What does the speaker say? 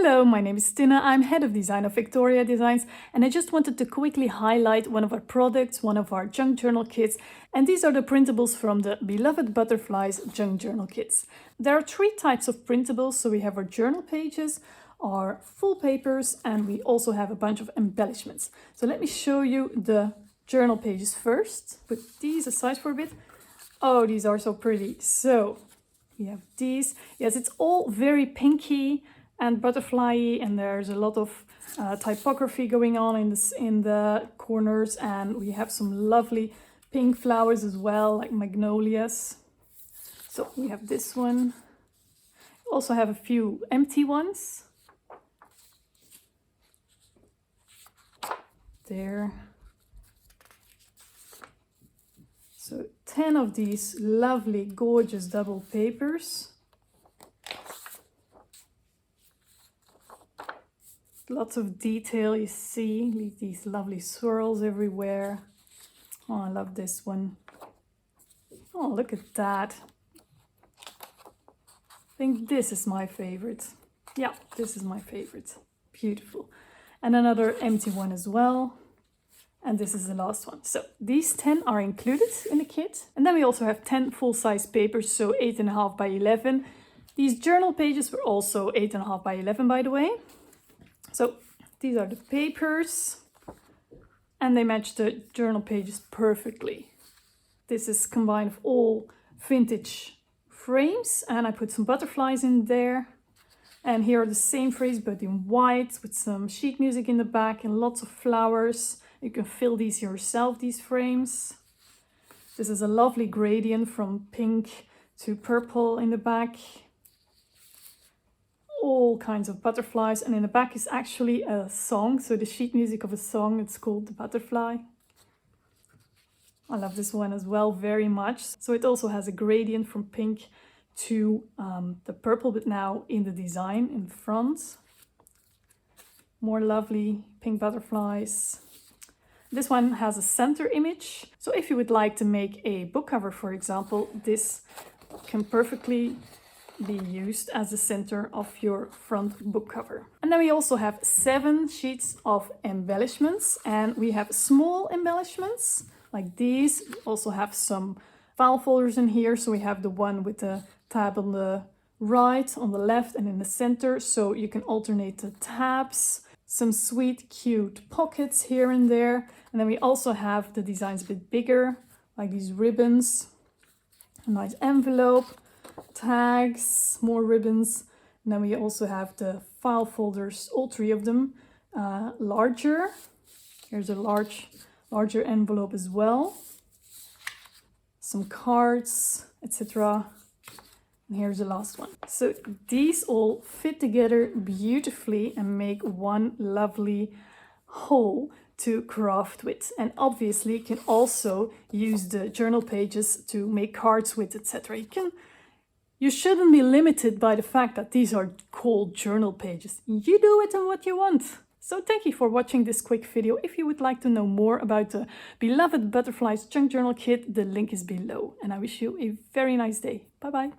Hello, my name is Tinne. I'm head of design of Victoria Designs, and I just wanted to quickly highlight one of our products, one of our junk journal kits, and these are the printables from the beloved Butterflies junk journal kits. There are three types of printables, so we have our journal pages, our full papers, and we also have a bunch of embellishments. So let me show you the journal pages first. Put these aside for a bit. Oh, these are so pretty. So we have these. Yes, it's all very pinky and butterfly-y, and there's a lot of typography going on in the corners, and we have some lovely pink flowers as well, like magnolias. So we have this one. We also have a few empty ones. There. So 10 of these lovely, gorgeous double papers. Lots of detail, you see, these lovely swirls everywhere. Oh, I love this one. Oh, look at that. I think this is my favorite. Yeah, this is my favorite. Beautiful. And another empty one as well. And this is the last one. So these 10 are included in the kit. And then we also have 10 full-size papers, so 8.5 by 11. These journal pages were also 8.5 by 11, by the way. So these are the papers, and they match the journal pages perfectly. This is combined of all vintage frames, and I put some butterflies in there. And here are the same frames, but in white, with some sheet music in the back and lots of flowers. You can fill these yourself, these frames. This is a lovely gradient from pink to purple in the back. All kinds of butterflies, and in the back is actually a song, so the sheet music of a song. It's called The Butterfly. I love this one as well very much. So it also has a gradient from pink to the purple, but now in the design in front. More lovely pink butterflies. This one has a center image, so if you would like to make a book cover, for example, this can perfectly be used as the center of your front book cover. And then we also have 7 sheets of embellishments, and we have small embellishments like these. We also have some file folders in here, so we have the one with the tab on the right, on the left, and in the center, so you can alternate the tabs. Some sweet cute pockets here and there, and then we also have the designs a bit bigger, like these ribbons, a nice envelope, tags, more ribbons, and then we also have the file folders, all 3 of them, larger. Here's a larger envelope as well, some cards, etc. And here's the last one. So these all fit together beautifully and make one lovely whole to craft with, and obviously you can also use the journal pages to make cards with, etc. You shouldn't be limited by the fact that these are called journal pages. You do it in what you want. So thank you for watching this quick video. If you would like to know more about the beloved Butterflies junk journal kit, the link is below. And I wish you a very nice day. Bye bye.